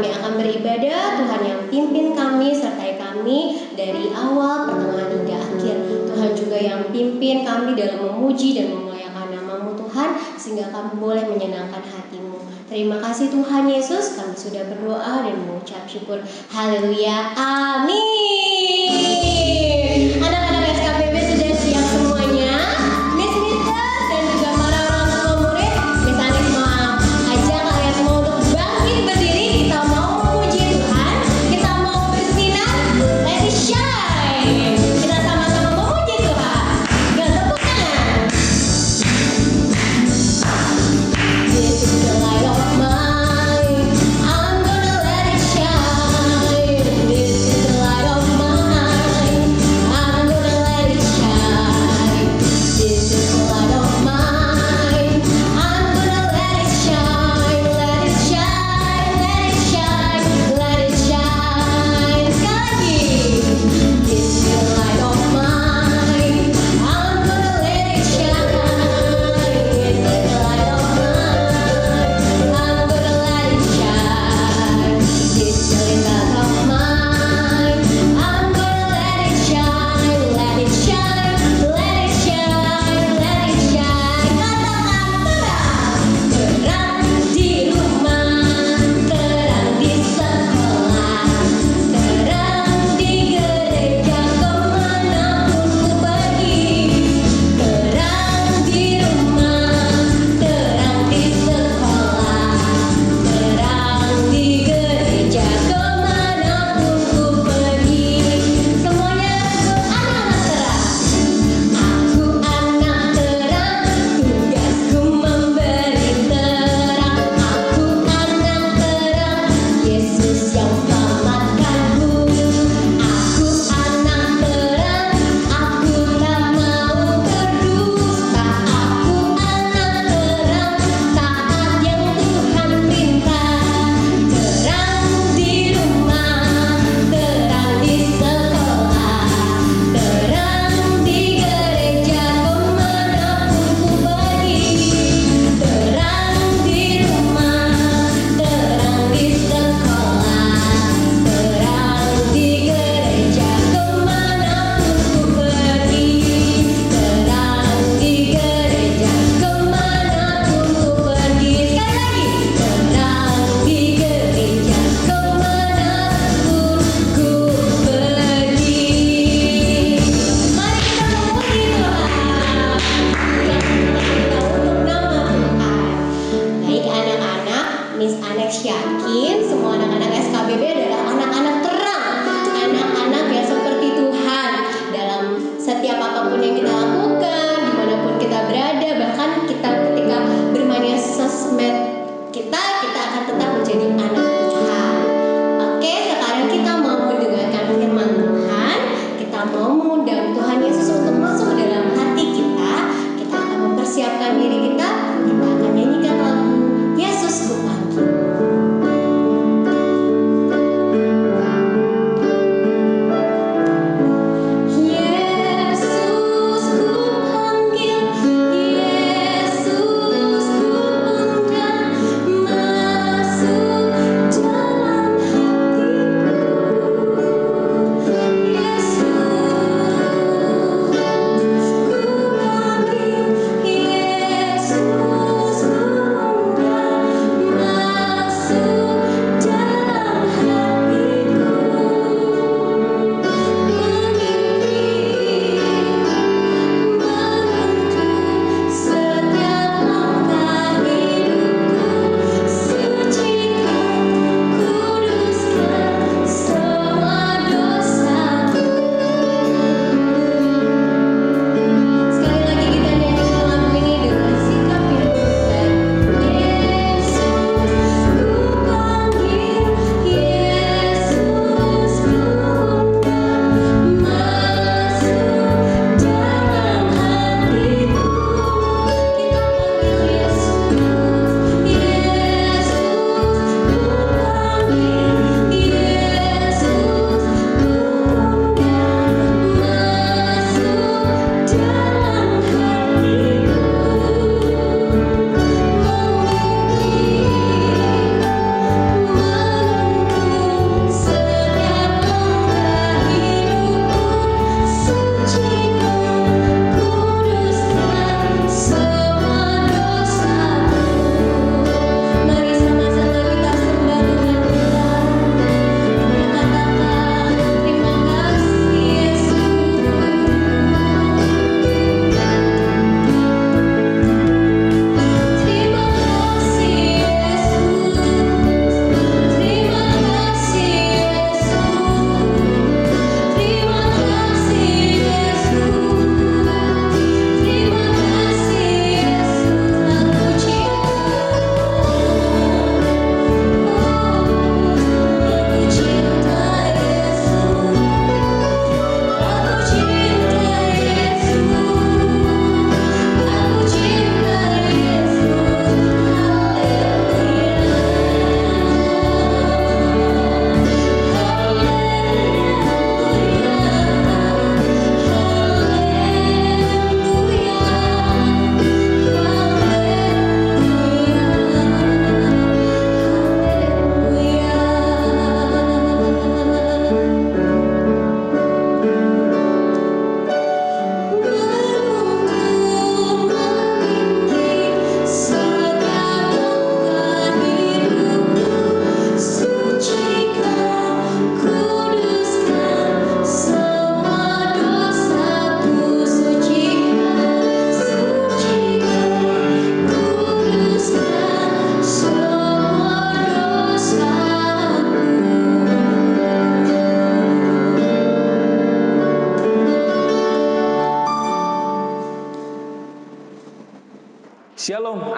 kami akan beribadah, Tuhan yang pimpin kami, sertai kami dari awal, pertengahan hingga akhir. Tuhan juga yang pimpin kami dalam memuji dan memuliakan nama-Mu Tuhan, sehingga kami boleh menyenangkan hati-Mu. Terima kasih Tuhan Yesus, kami sudah berdoa dan mengucap syukur. Haleluya, amin. Anak-anak SKBB sudah siap semuanya? Miss Nita dan juga para orang tua murid, Miss Anis mau ajak kalian semua untuk bangkit berdiri. Kita mau memuji Tuhan, kita mau bersinar, let it shine. Kita sama-sama memuji Tuhan. Yuk, tepuk tangan. This is the light of mine, I'm gonna let it shine. This is the light of mine, I'm gonna let it shine. This is the light of mine, I'm gonna let it shine. Let it shine, let it shine, let it shine. Sekali lagi. This is the light of mine, I'm gonna let it shine. This is the light of mine, I'm gonna let it shine. This is the light of mine, I'm gonna let it shine. Let it shine, let it shine, let it shine. Katakan terang, terang di rumah, terang di sekolah, terang di gereja, kemanapun ku pergi. Terang di rumah, terang di sekolah, terang di gereja, kemanapun ku pergi. Semuanya anak-anak terang. Aku anak terang, tugasku memberi terang. Aku anak terang, Yesus yang selamatkanku. Aku anak terang, aku tak mau berdusta. Aku anak terang, taat yang Tuhan perintah. Terang di rumah, terang di sekolah, terang di gereja, kemanapun ku pergi. Terang di rumah, terang di sekolah, terang di gereja, kemanapun ku pergi. Terang di gereja, kemanapun ku pergi. Sekali lagi. Terang di gereja, kemanapun ku pergi. Mari kita memuji Tuhan. Yang kita untuk nama Tuhan. Baik anak-anak, Miss Anex yakin semua anak-anak SKBB adalah anak-anak terang, anak-anak yang seperti Tuhan dalam setiap apapun yang kita lakukan, dimanapun kita berada, bahkan kita ketika bermain sosmed kita akan tetap menjadi anak Tuhan. Oke, sekarang kita mau mendengarkan firman Tuhan. Kita mau mengundang Tuhan Yesus untuk masuk ke dalam hati kita. Kita akan mempersiapkan diri kita. Kita akan nyanyikan lagu Yesus Ku Panggil. Yesus ku panggil, Yesus ku undang.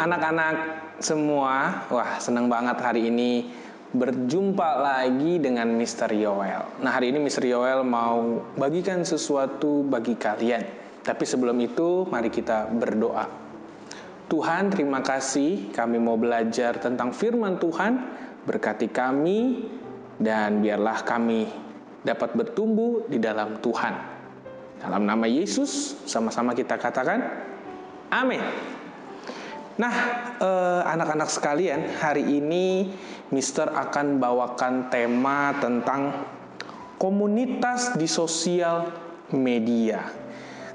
anak-anak semua. Wah, senang banget hari ini berjumpa lagi dengan Mr. Yoel. Nah, hari ini Mr. Yoel mau bagikan sesuatu bagi kalian. Tapi sebelum itu, mari kita berdoa. Tuhan, terima kasih kami mau belajar tentang firman Tuhan. Berkati kami dan biarlah kami dapat bertumbuh di dalam Tuhan. Dalam nama Yesus, sama-sama kita katakan, amin. Nah, anak-anak sekalian, hari ini Mister akan bawakan tema tentang komunitas di sosial media.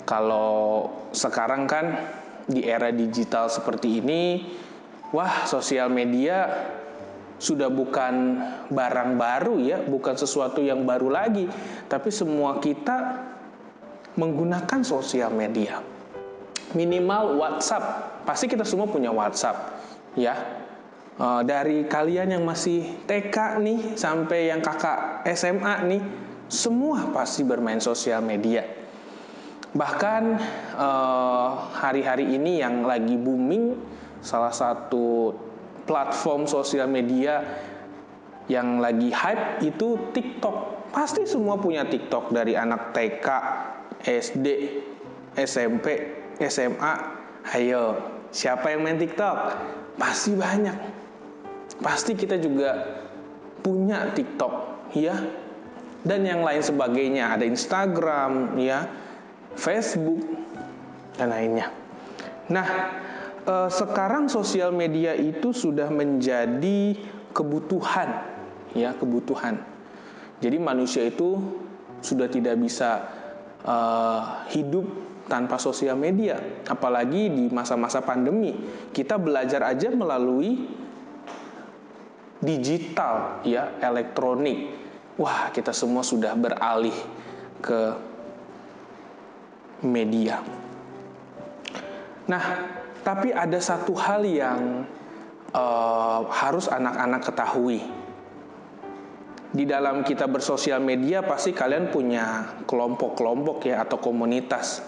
Kalau sekarang kan di era digital seperti ini, wah, sosial media sudah bukan barang baru ya, bukan sesuatu yang baru lagi, tapi semua kita menggunakan sosial media. Minimal WhatsApp, pasti kita semua punya WhatsApp ya. Dari kalian yang masih TK nih sampai yang kakak SMA nih, semua pasti bermain sosial media. Bahkan hari-hari ini yang lagi booming, salah satu platform sosial media yang lagi hype itu TikTok. Pasti semua punya TikTok, dari anak TK, SD, SMP, SMA. Ayo, siapa yang main TikTok? Pasti banyak. Pasti kita juga punya TikTok, ya. Dan yang lain sebagainya, ada Instagram, ya, Facebook, dan lainnya. Nah, sekarang sosial media itu sudah menjadi kebutuhan, ya, kebutuhan. Jadi manusia itu sudah tidak bisa hidup tanpa sosial media. Apalagi di masa-masa pandemi, kita belajar aja melalui digital, ya, elektronik. Wah, kita semua sudah beralih ke media. Nah, tapi ada satu hal yang harus anak-anak ketahui. Di dalam kita bersosial media pasti kalian punya kelompok-kelompok ya, atau komunitas.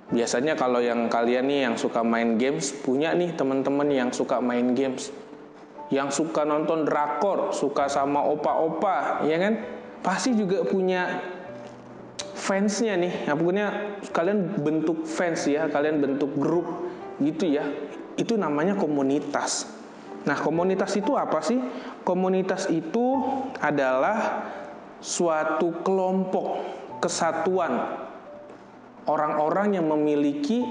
Biasanya kalau yang kalian nih yang suka main games, punya nih teman-teman yang suka main games. Yang suka nonton drakor, suka sama opa-opa, ya kan? Pasti juga punya fansnya nih. Nah, pokoknya kalian bentuk fans ya, kalian bentuk grup gitu ya. Itu namanya komunitas. Nah, komunitas itu apa sih? Komunitas itu adalah suatu kelompok, kesatuan orang-orang yang memiliki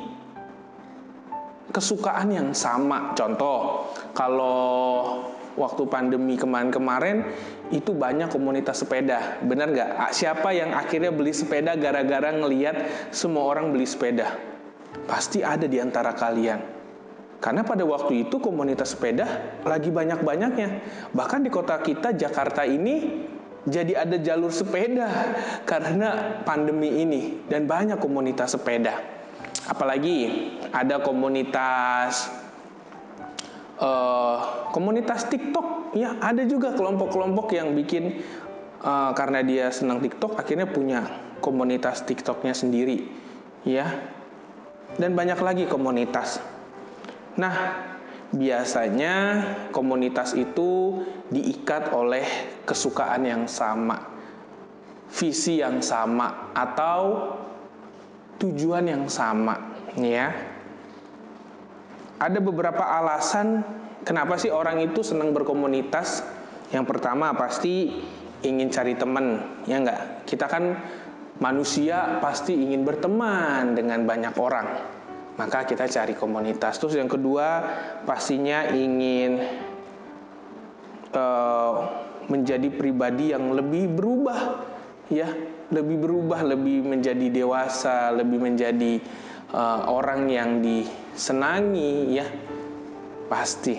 kesukaan yang sama. Contoh, kalau waktu pandemi kemarin itu banyak komunitas sepeda, benar nggak? Siapa yang akhirnya beli sepeda gara-gara ngelihat semua orang beli sepeda? Pasti ada di antara kalian. Karena pada waktu itu komunitas sepeda lagi banyak-banyaknya. Bahkan di kota kita, Jakarta ini, jadi ada jalur sepeda karena pandemi ini. Dan banyak komunitas sepeda. Apalagi ada komunitas TikTok. Ya, ada juga kelompok-kelompok yang bikin karena dia senang TikTok, akhirnya punya komunitas TikToknya sendiri. Ya. Dan banyak lagi komunitas. Nah, biasanya komunitas itu diikat oleh kesukaan yang sama, visi yang sama, atau tujuan yang sama, ya. Ada beberapa alasan kenapa sih orang itu senang berkomunitas. Yang pertama pasti ingin cari teman, ya enggak? Kita kan manusia pasti ingin berteman dengan banyak orang. Maka kita cari komunitas. Terus yang kedua, pastinya ingin menjadi pribadi yang lebih berubah, ya, lebih menjadi dewasa, lebih menjadi orang yang disenangi, ya, pasti.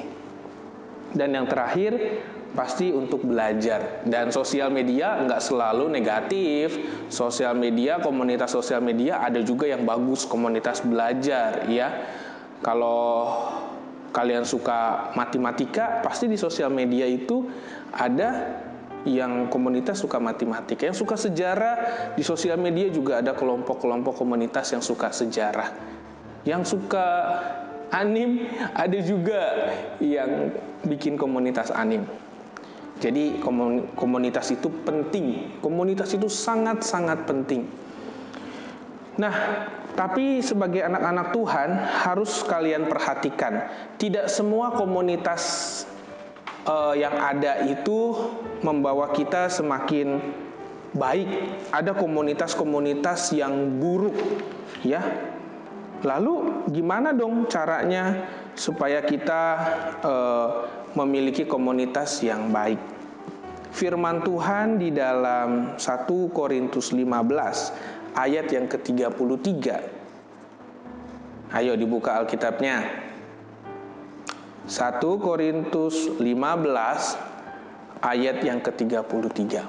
Dan yang terakhir, pasti untuk belajar. Dan sosial media nggak selalu negatif. Sosial media, komunitas sosial media ada juga yang bagus, komunitas belajar, ya. Kalau kalian suka matematika, pasti di sosial media itu ada yang komunitas suka matematika. Yang suka sejarah, di sosial media juga ada kelompok-kelompok komunitas yang suka sejarah. Yang suka Anim, ada juga yang bikin komunitas anim. Jadi komunitas itu penting, komunitas itu sangat-sangat penting. Nah, tapi sebagai anak-anak Tuhan harus kalian perhatikan, tidak semua komunitas yang ada itu membawa kita semakin baik. Ada komunitas-komunitas yang buruk, ya. Lalu gimana dong caranya supaya kita memiliki komunitas yang baik? Firman Tuhan di dalam 1 Korintus 15 ayat yang ke-33. Ayo dibuka Alkitabnya. 1 Korintus 15 ayat yang ke-33.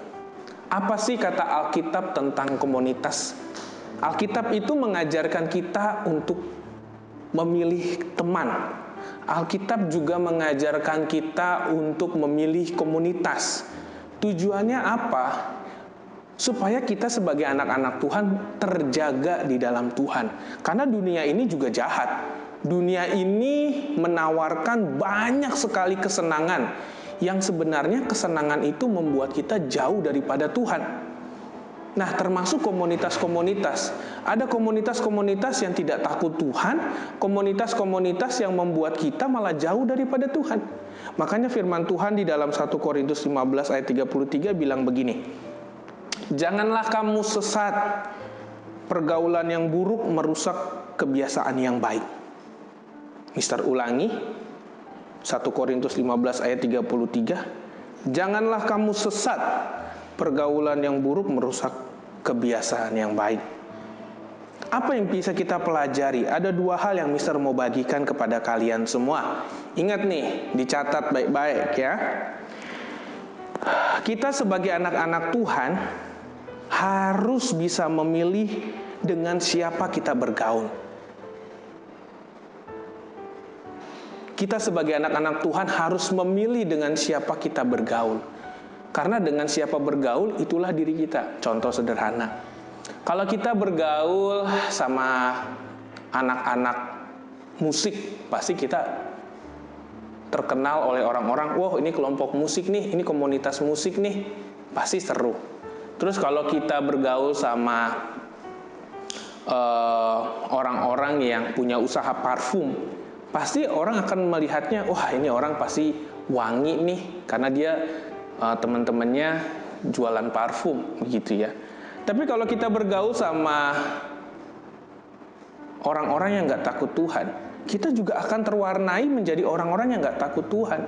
Apa sih kata Alkitab tentang komunitas? Alkitab itu mengajarkan kita untuk memilih teman. Alkitab juga mengajarkan kita untuk memilih komunitas. Tujuannya apa? Supaya kita sebagai anak-anak Tuhan terjaga di dalam Tuhan. Karena dunia ini juga jahat. Dunia ini menawarkan banyak sekali kesenangan, yang sebenarnya kesenangan itu membuat kita jauh daripada Tuhan. Nah, termasuk komunitas-komunitas. Ada komunitas-komunitas yang tidak takut Tuhan, komunitas-komunitas yang membuat kita malah jauh daripada Tuhan. Makanya firman Tuhan di dalam 1 Korintus 15 ayat 33 bilang begini, janganlah kamu sesat, pergaulan yang buruk merusak kebiasaan yang baik. Mister ulangi, 1 Korintus 15 ayat 33, janganlah kamu sesat, pergaulan yang buruk merusak kebiasaan yang baik. Apa yang bisa kita pelajari? Ada dua hal yang Mister mau bagikan kepada kalian semua. Ingat nih, dicatat baik-baik ya. Kita sebagai anak-anak Tuhan harus bisa memilih dengan siapa kita bergaul. Kita sebagai anak-anak Tuhan harus memilih dengan siapa kita bergaul. Karena dengan siapa bergaul, itulah diri kita. Contoh sederhana. Kalau kita bergaul sama anak-anak musik, pasti kita terkenal oleh orang-orang, wah ini kelompok musik nih, ini komunitas musik nih, pasti seru. Terus kalau kita bergaul sama orang-orang yang punya usaha parfum, pasti orang akan melihatnya, wah ini orang pasti wangi nih, karena dia teman-temannya jualan parfum, begitu ya. Tapi kalau kita bergaul sama orang-orang yang nggak takut Tuhan, kita juga akan terwarnai menjadi orang-orang yang nggak takut Tuhan.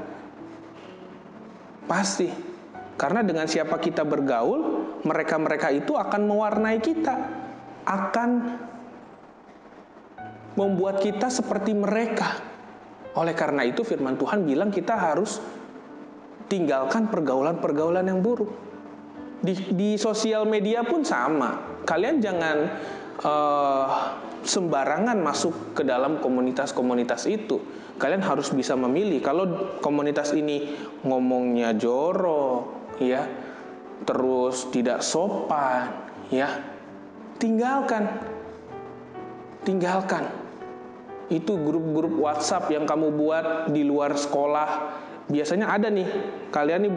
Pasti. Karena dengan siapa kita bergaul, mereka-mereka itu akan mewarnai kita, akan membuat kita seperti mereka. Oleh karena itu firman Tuhan bilang kita harus tinggalkan pergaulan-pergaulan yang buruk. Di sosial media pun sama. Kalian jangan sembarangan masuk ke dalam komunitas-komunitas itu. Kalian harus bisa memilih. Kalau komunitas ini ngomongnya jorok, ya, terus tidak sopan, ya, tinggalkan. Itu grup-grup WhatsApp yang kamu buat di luar sekolah. Biasanya ada nih, kalian nih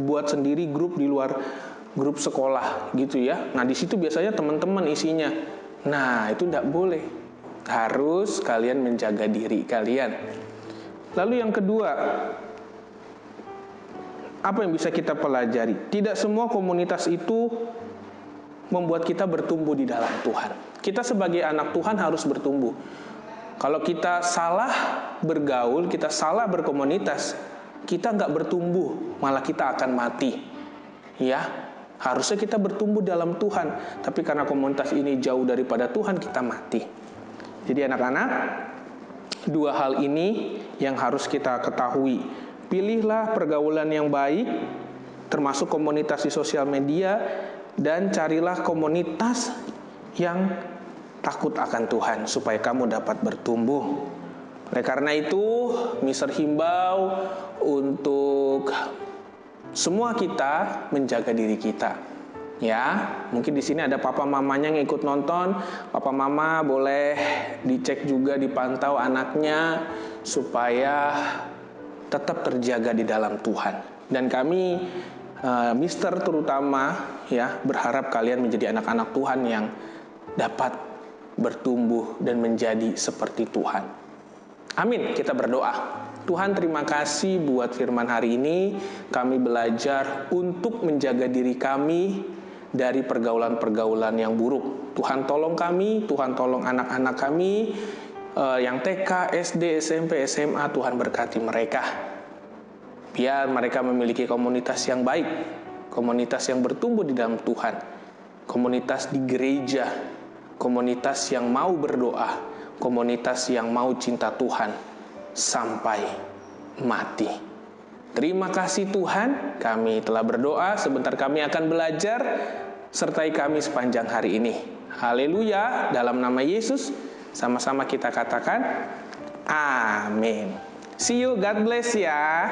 buat sendiri grup di luar grup sekolah gitu ya. Nah di situ biasanya teman-teman isinya. Nah itu tidak boleh. Harus kalian menjaga diri kalian. Lalu yang kedua, apa yang bisa kita pelajari? Tidak semua komunitas itu membuat kita bertumbuh di dalam Tuhan. Kita sebagai anak Tuhan harus bertumbuh. Kalau kita salah bergaul, kita salah berkomunitas, kita nggak bertumbuh, malah kita akan mati. Ya, harusnya kita bertumbuh dalam Tuhan, tapi karena komunitas ini jauh daripada Tuhan, kita mati. Jadi anak-anak, dua hal ini yang harus kita ketahui. Pilihlah pergaulan yang baik, termasuk komunitas di sosial media, dan carilah komunitas yang takut akan Tuhan, supaya kamu dapat bertumbuh. Oleh karena itu, Mister himbau untuk semua kita menjaga diri kita. Ya, mungkin di sini ada papa mamanya yang ikut nonton. Papa mama boleh dicek juga, dipantau anaknya supaya tetap terjaga di dalam Tuhan. Dan kami Mister terutama ya berharap kalian menjadi anak-anak Tuhan yang dapat bertumbuh dan menjadi seperti Tuhan. Amin. Kita berdoa. Tuhan, terima kasih buat firman hari ini. Kami belajar untuk menjaga diri kami dari pergaulan-pergaulan yang buruk. Tuhan tolong kami, Tuhan tolong anak-anak kami yang TK, SD, SMP, SMA. Tuhan berkati mereka. Biar mereka memiliki komunitas yang baik, komunitas yang bertumbuh di dalam Tuhan, komunitas di gereja, komunitas yang mau berdoa, komunitas yang mau cinta Tuhan sampai mati. Terima kasih Tuhan, kami telah berdoa, sebentar kami akan belajar, sertai kami sepanjang hari ini. Haleluya, dalam nama Yesus, sama-sama kita katakan, amin. See you, God bless ya.